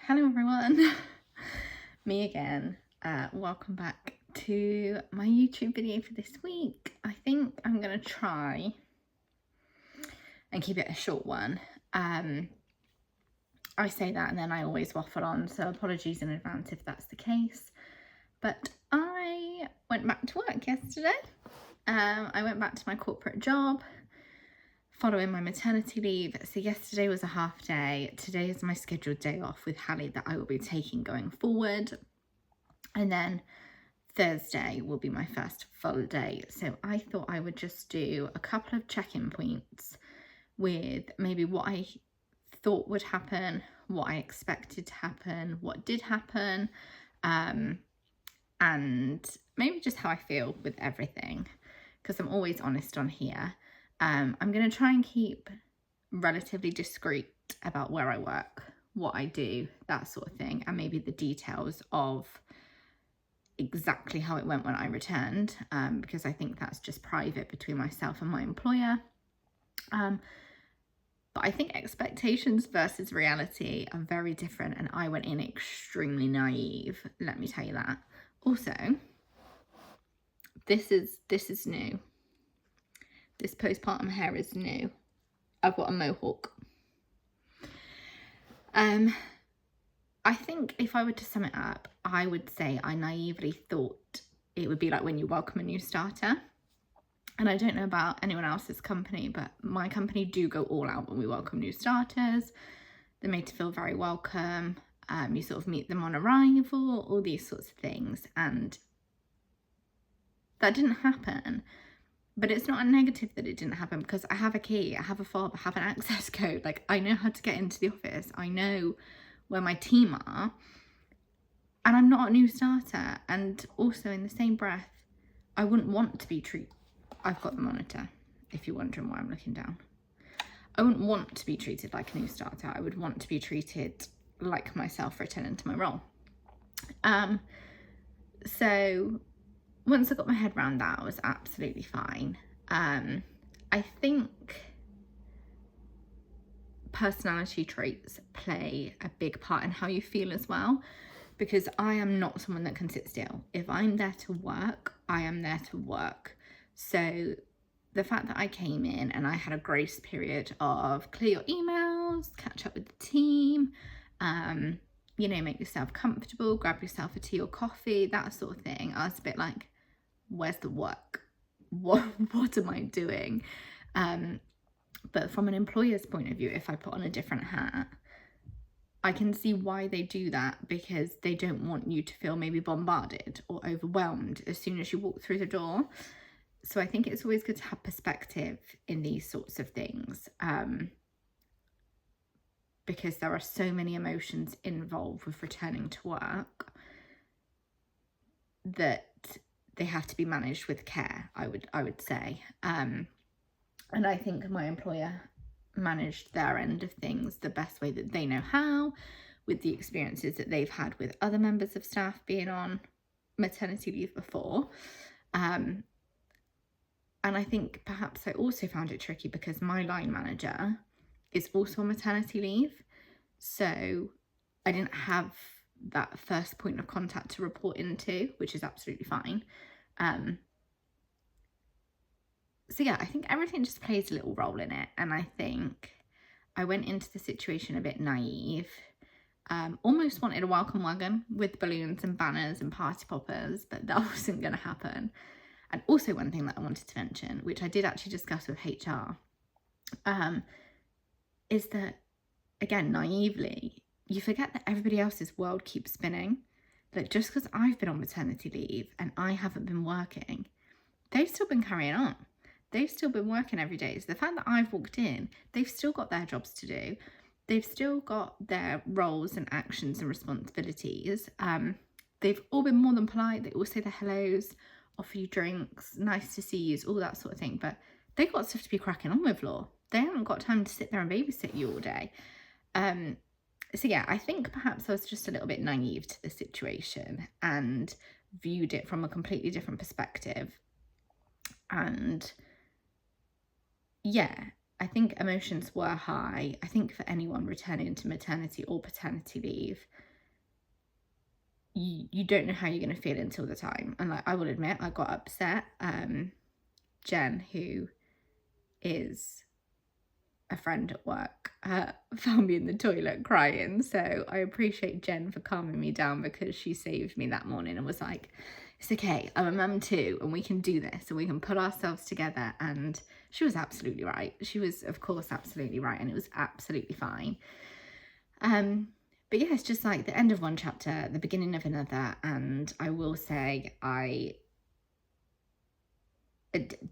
Hello everyone, me again. Welcome back to my YouTube video for this week. I think I'm going to try and keep it a short one. I say that and then I always waffle on, so apologies in advance if that's the case. But I went back to work yesterday. I went back to my corporate job following my maternity leave. So yesterday was a half day. Today is my scheduled day off with Hallie that I will be taking going forward. And then Thursday will be my first full day. So I thought I would just do a couple of check-in points with maybe what I thought would happen, what I expected to happen, what did happen, and maybe just how I feel with everything, because I'm always honest on here. I'm going to try and keep relatively discreet about where I work, what I do, that sort of thing, and maybe the details of exactly how it went when I returned, because I think that's just private between myself and my employer. But I think expectations versus reality are very different, and I went in extremely naive, let me tell you that. Also, this is new. This postpartum hair is new. I've got a mohawk. I think if I were to sum it up, I would say I naively thought it would be like when you welcome a new starter. And I don't know about anyone else's company, but my company do go all out when we welcome new starters. They're made to feel very welcome. You sort of meet them on arrival, all these sorts of things. And that didn't happen. But it's not a negative that it didn't happen, because I have a key, I have a fob, I have an access code. Like, I know how to get into the office. I know where my team are. And I'm not a new starter. And also in the same breath, I wouldn't want to be treated. I've got the monitor, if you're wondering why I'm looking down. I wouldn't want to be treated like a new starter. I would want to be treated like myself returning to my role. So once I got my head around that, I was absolutely fine. I think personality traits play a big part in how you feel as well, because I am not someone that can sit still. If I'm there to work, I am there to work. So the fact that I came in and I had a grace period of clear your emails, catch up with the team, make yourself comfortable, grab yourself a tea or coffee, that sort of thing. I was a bit like, where's the work? What am I doing? But from an employer's point of view, if I put on a different hat, I can see why they do that, because they don't want you to feel maybe bombarded or overwhelmed as soon as you walk through the door. So I think it's always good to have perspective in these sorts of things, because there are so many emotions involved with returning to work that they have to be managed with care, I would say. And I think my employer managed their end of things the best way that they know how, with the experiences that they've had with other members of staff being on maternity leave before. And I think perhaps I also found it tricky because my line manager is also on maternity leave. So I didn't have that first point of contact to report into, which is absolutely fine. So yeah, I think everything just plays a little role in it. And I think I went into the situation a bit naive. Almost wanted a welcome wagon with balloons and banners and party poppers, but that wasn't going to happen. And also one thing that I wanted to mention, which I did actually discuss with HR, is that, again, naively, you forget that everybody else's world keeps spinning. That just because I've been on maternity leave and I haven't been working, they've still been carrying on. They've still been working every day. So the fact that I've walked in, they've still got their jobs to do. They've still got their roles and actions and responsibilities. They've all been more than polite. They all say their hellos, offer you drinks, nice to see you, all that sort of thing. But they've got stuff to be cracking on with, Law. They haven't got time to sit there and babysit you all day. So yeah, I think perhaps I was just a little bit naive to the situation and viewed it from a completely different perspective. And yeah, I think emotions were high. I think for anyone returning to maternity or paternity leave, you don't know how you're going to feel until the time. And like, I will admit, I got upset. Jen, who is a friend at work, found me in the toilet crying. So I appreciate Jen for calming me down, because she saved me that morning and was like, it's okay, I'm a mum too, and we can do this, and we can put ourselves together. And she was absolutely right. She was, of course, absolutely right, and it was absolutely fine. But yeah, it's just like the end of one chapter, the beginning of another. And I will say I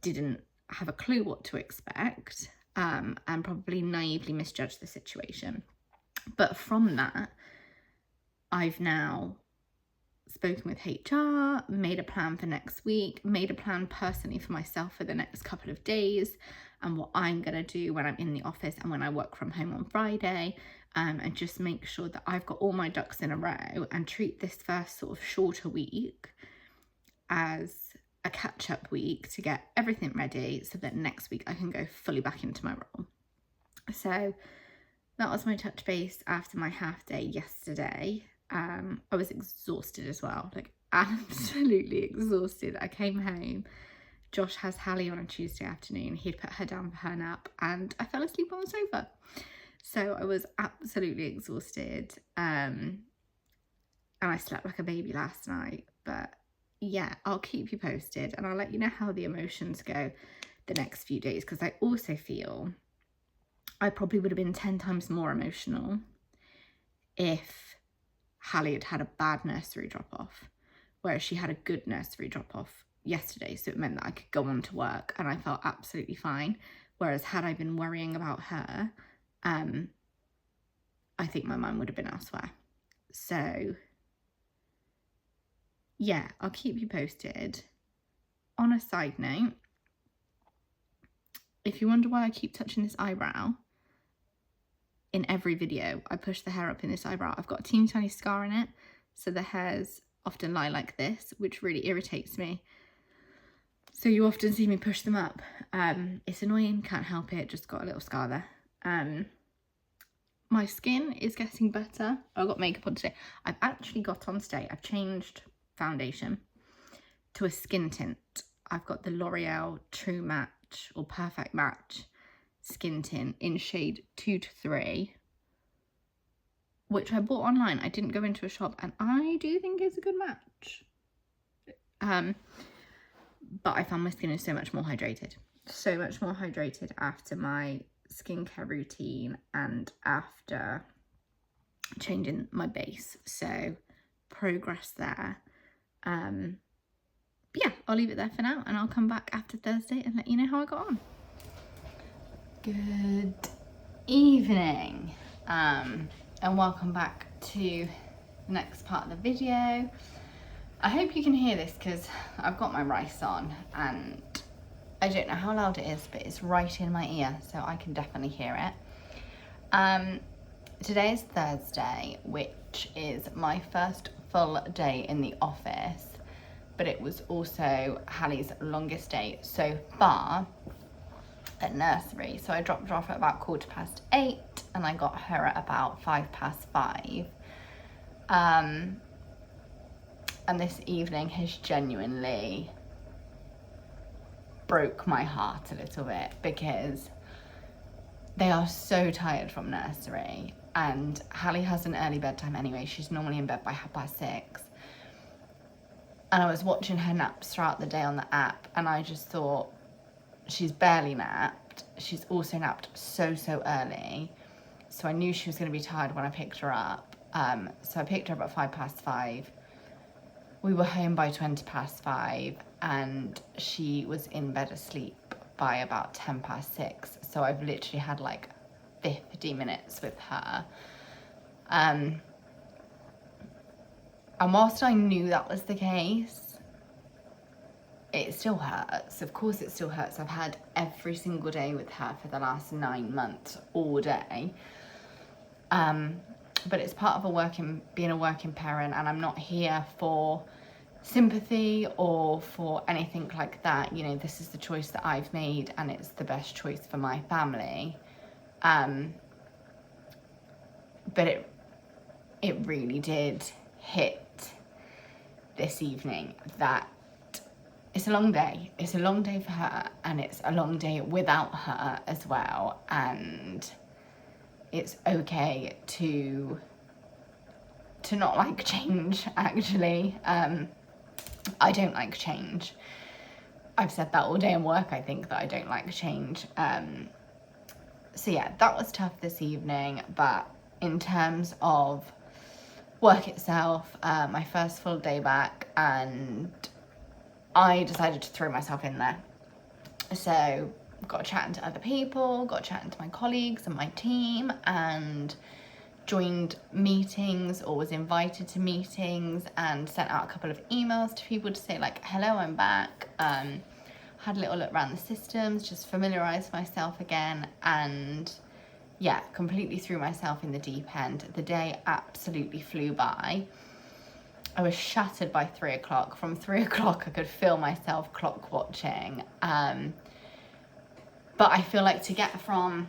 didn't have a clue what to expect, and probably naively misjudged the situation. But from that, I've now spoken with HR, made a plan for next week, made a plan personally for myself for the next couple of days, and what I'm going to do when I'm in the office and when I work from home on Friday, and just make sure that I've got all my ducks in a row, and treat this first sort of shorter week as a catch-up week to get everything ready, so that next week I can go fully back into my role. So that was my touch base after my half day yesterday. I was exhausted as well, like absolutely exhausted. I came home. Josh has Hallie on a Tuesday afternoon. He'd put her down for her nap, and I fell asleep on the sofa. So I was absolutely exhausted. And I slept like a baby last night. But yeah, I'll keep you posted, and I'll let you know how the emotions go the next few days, because I also feel I probably would have been 10 times more emotional if Hallie had had a bad nursery drop-off, whereas she had a good nursery drop-off yesterday, so it meant that I could go on to work and I felt absolutely fine. Whereas had I been worrying about her, I think my mind would have been elsewhere. So yeah, I'll keep you posted. On a side note, if you wonder why I keep touching this eyebrow, in every video I push the hair up in this eyebrow. I've got a teeny tiny scar in it, so the hairs often lie like this, which really irritates me. So you often see me push them up. It's annoying, can't help it, just got a little scar there. My skin is getting better. I've got makeup on today. I've actually got on today, I've changed foundation to a skin tint. I've got the L'Oreal True Match or Perfect Match skin tint in shade 2 to 3, which I bought online. I didn't go into a shop, and I do think it's a good match. But I found my skin is so much more hydrated after my skincare routine and after changing my base. So progress there. But yeah, I'll leave it there for now, and I'll come back after Thursday and let you know how I got on. Good evening, and welcome back to the next part of the video. I hope you can hear this, because I've got my rice on and I don't know how loud it is, but it's right in my ear, so I can definitely hear it. Today is Thursday, which is my first full day in the office, but it was also Hallie's longest day so far at nursery. So I dropped her off at about 8:15 and I got her at about 5:05. And this evening has genuinely broke my heart a little bit, because they are so tired from nursery, and Hallie has an early bedtime anyway. She's normally in bed by 6:30. And I was watching her naps throughout the day on the app, and I just thought, she's barely napped. She's also napped so early. So I knew she was going to be tired when I picked her up. So I picked her up at 5:05. We were home by 5:20, and she was in bed asleep by about 6:10. So I've literally had like 50 minutes with her. And whilst I knew that was the case, it still hurts. Of course it still hurts. I've had every single day with her for the last 9 months, all day. But it's part of being a working parent, and I'm not here for sympathy or for anything like that. You know, this is the choice that I've made and it's the best choice for my family. But it really did hit this evening that it's a long day. It's a long day for her, and it's a long day without her as well. And it's okay to not like change, actually. I don't like change. I've said that all day in work, I think, that I don't like change. So yeah, that was tough this evening. But in terms of work itself, my first full day back, and I decided to throw myself in there. So got chatting to other people, got chatting to my colleagues and my team, and joined meetings or was invited to meetings, and sent out a couple of emails to people to say like, hello, I'm back. Had a little look around the systems, just familiarised myself again, and yeah, completely threw myself in the deep end. The day absolutely flew by. I was shattered by 3 o'clock. From 3 o'clock, I could feel myself clock watching. But I feel like to get from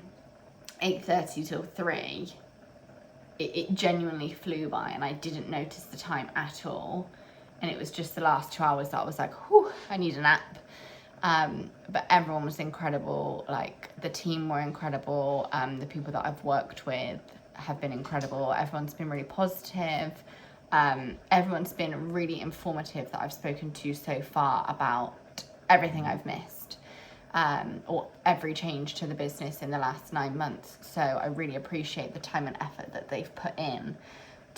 8:30 till 3, it genuinely flew by, and I didn't notice the time at all. And it was just the last 2 hours that I was like, whew, I need a nap. But everyone was incredible. Like, the team were incredible. The people that I've worked with have been incredible. Everyone's been really positive. Everyone's been really informative that I've spoken to so far about everything I've missed, or every change to the business in the last 9 months. So I really appreciate the time and effort that they've put in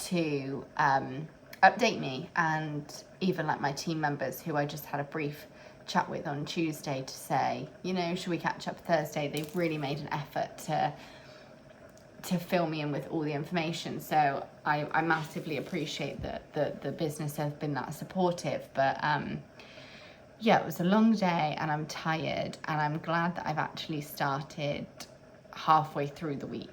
to update me, and even like my team members who I just had a brief chat with on Tuesday to say, you know, should we catch up Thursday? They've really made an effort to fill me in with all the information. So I massively appreciate that the business has been that supportive. But yeah, it was a long day and I'm tired, and I'm glad that I've actually started halfway through the week,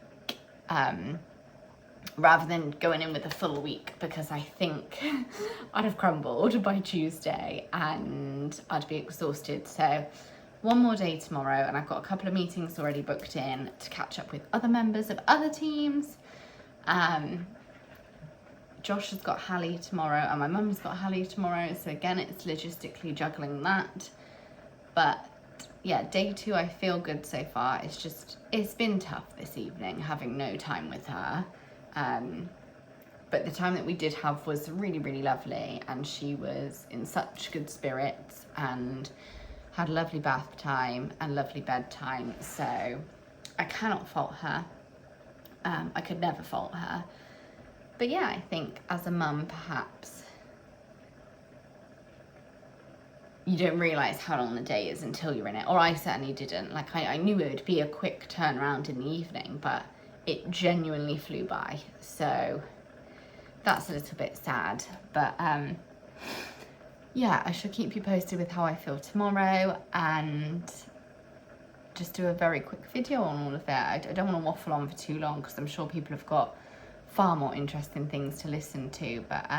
rather than going in with a full week, because I think I'd have crumbled by Tuesday and I'd be exhausted. So one more day tomorrow, and I've got a couple of meetings already booked in to catch up with other members of other teams. Josh has got Hallie tomorrow, and my mum's got Hallie tomorrow, so again it's logistically juggling that. But yeah, day 2 I feel good so far. It's been tough this evening having no time with her, but the time that we did have was really, really lovely, and she was in such good spirits and had a lovely bath time and lovely bedtime. So I cannot fault her. I could never fault her. But yeah, I think as a mum, perhaps you don't realise how long the day is until you're in it. Or I certainly didn't. Like, I knew it would be a quick turnaround in the evening, but it genuinely flew by. So that's a little bit sad. But yeah, I shall keep you posted with how I feel tomorrow, and just do a very quick video on all of it. I don't want to waffle on for too long, because I'm sure people have got far more interesting things to listen to. But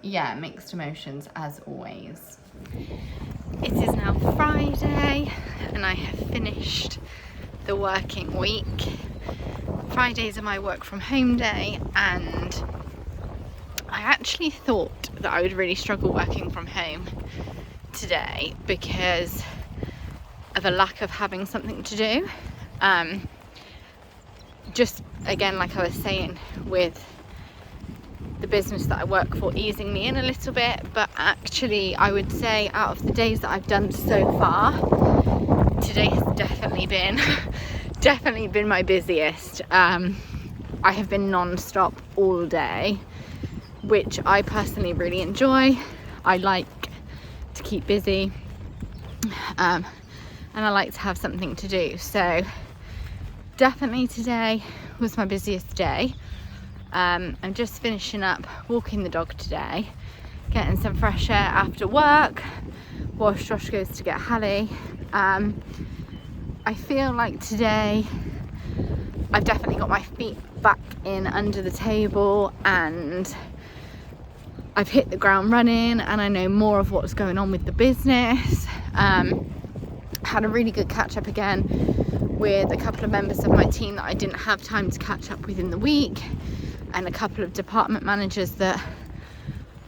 yeah, mixed emotions as always. It is now Friday, and I have finished the working week. Fridays are my work from home day, and I actually thought that I would really struggle working from home today because of a lack of having something to do. Just again, like I was saying, with the business that I work for easing me in a little bit. But actually I would say out of the days that I've done so far, today has definitely been my busiest. I have been non-stop all day, which I personally really enjoy. I like to keep busy, and I like to have something to do. So definitely today was my busiest day. I'm just finishing up walking the dog today, getting some fresh air after work whilst Josh goes to get Hallie. I feel like today I've definitely got my feet back in under the table, and I've hit the ground running and I know more of what's going on with the business. Had a really good catch up again with a couple of members of my team that I didn't have time to catch up with in the week, and a couple of department managers that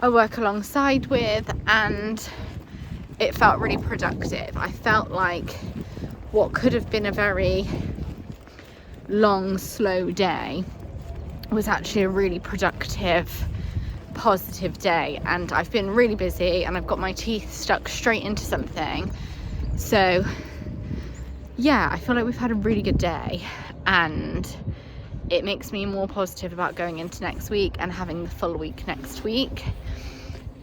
I work alongside with, and it felt really productive. I felt like what could have been a very long, slow day was actually a really productive, positive day. And I've been really busy and I've got my teeth stuck straight into something. So yeah, I feel like we've had a really good day, and it makes me more positive about going into next week and having the full week next week.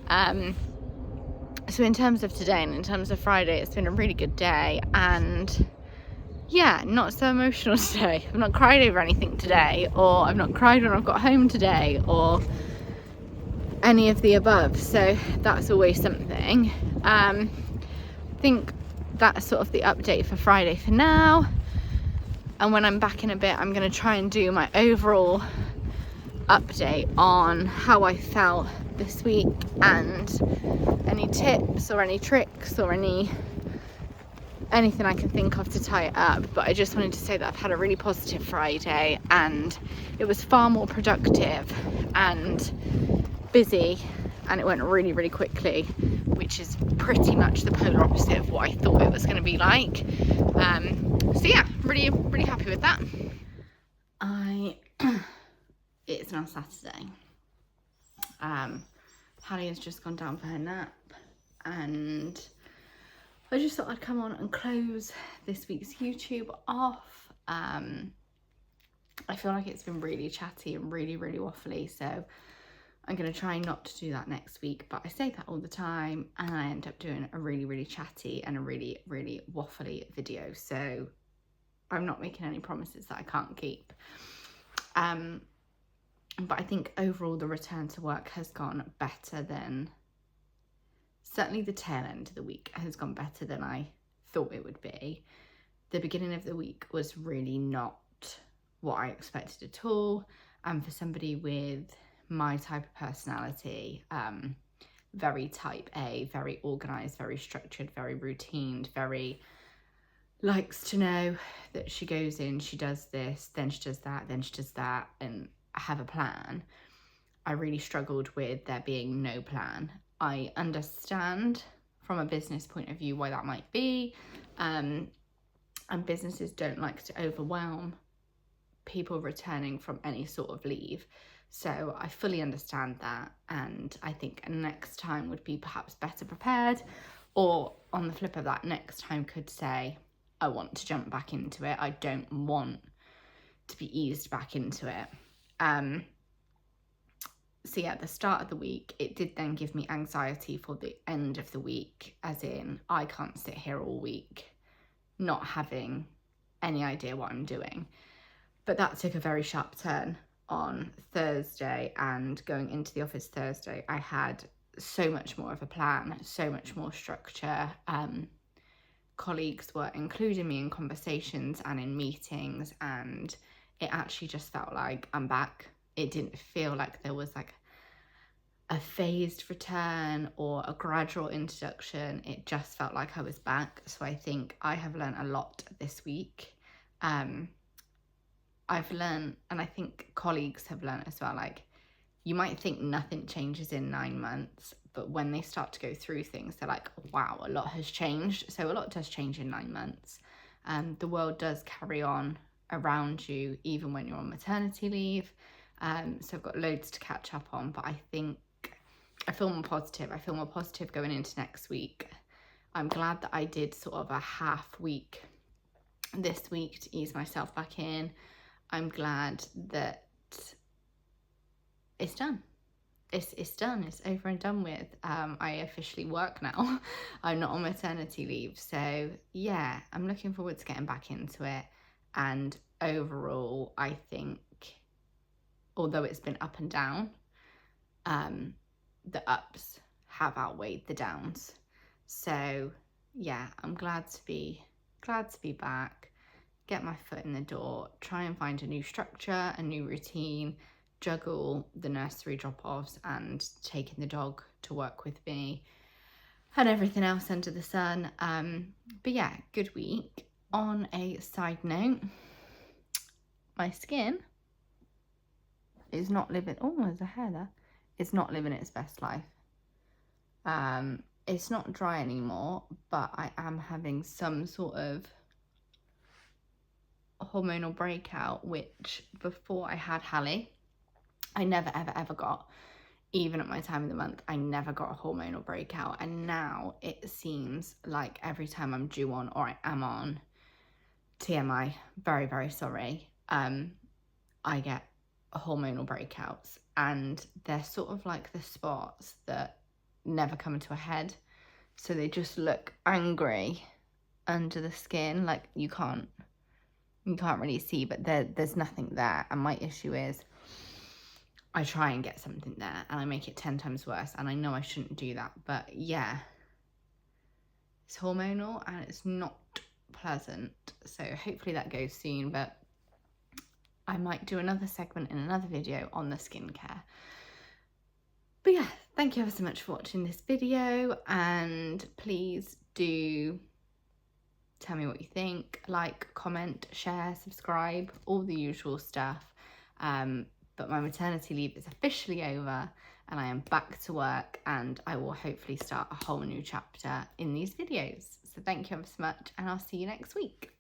So in terms of today and in terms of Friday, it's been a really good day, and yeah, not so emotional today. I've not cried over anything today, or I've not cried when I've got home today, or any of the above. So that's always something. I think that's sort of the update for Friday for now. And when I'm back in a bit, I'm going to try and do my overall update on how I felt this week, and any tips or any tricks or anything I can think of to tie it up. But I just wanted to say that I've had a really positive Friday, and it was far more productive and busy, and it went really, really quickly, which is pretty much the polar opposite of what I thought it was going to be like. So yeah, really, really happy with that. It's now Saturday. Hallie has just gone down for her nap, and I just thought I'd come on and close this week's YouTube off. I feel like it's been really chatty and really, really waffly, so I'm going to try not to do that next week. But I say that all the time and I end up doing a really, really chatty and a really, really waffly video. So I'm not making any promises that I can't keep. But I think overall the return to work has gone better than, certainly the tail end of the week has gone better than I thought it would be. The beginning of the week was really not what I expected at all. And for somebody with my type of personality, very type A, very organised, very structured, very routined, very likes to know that she goes in, she does this, then she does that, then she does that, and have a plan. I really struggled with there being no plan. I understand from a business point of view why that might be, and businesses don't like to overwhelm people returning from any sort of leave. So I fully understand that, and I think next time would be perhaps better prepared, or on the flip of that, next time could say, I want to jump back into it. I don't want to be eased back into it. So yeah, at the start of the week, it did then give me anxiety for the end of the week, as in I can't sit here all week not having any idea what I'm doing. But that took a very sharp turn on Thursday, and going into the office Thursday, I had so much more of a plan, so much more structure. Colleagues were including me in conversations and in meetings, and it actually just felt like I'm back. It didn't feel like there was like a phased return or a gradual introduction. It just felt like I was back. So I think I have learned a lot this week. I've learned, and I think colleagues have learned as well, like, you might think nothing changes in 9 months, but when they start to go through things, they're like, wow, a lot has changed. So a lot does change in 9 months. The world does carry on around you, even when you're on maternity leave. So I've got loads to catch up on, but I think I feel more positive. I feel more positive going into next week. I'm glad that I did sort of a half week this week to ease myself back in. I'm glad that it's done. It's done. It's over and done with. I officially work now. I'm not on maternity leave. So yeah, I'm looking forward to getting back into it. And overall, I think, although it's been up and down, the ups have outweighed the downs. So yeah, I'm glad to be back, get my foot in the door, try and find a new structure, a new routine, juggle the nursery drop-offs and taking the dog to work with me and everything else under the sun. But yeah, good week. On a side note, my skin is not living, oh, there's a hair there. It's not living its best life. It's not dry anymore, but I am having some sort of hormonal breakout, which before I had Hallie, I never ever got. Even at my time of the month, I never got a hormonal breakout, and now it seems like every time I'm due on or I am on, TMI, very sorry, I get hormonal breakouts, and they're sort of like the spots that never come into a head, so they just look angry under the skin, like you can't really see, but there's nothing there. And my issue is I try and get something there and I make it 10 times worse, and I know I shouldn't do that, but yeah, it's hormonal and it's not pleasant. So hopefully that goes soon, but I might do another segment in another video on the skincare. But yeah, thank you ever so much for watching this video, and please do tell me what you think. Like, comment, share, subscribe, all the usual stuff. But my maternity leave is officially over and I am back to work, and I will hopefully start a whole new chapter in these videos. So thank you ever so much, and I'll see you next week.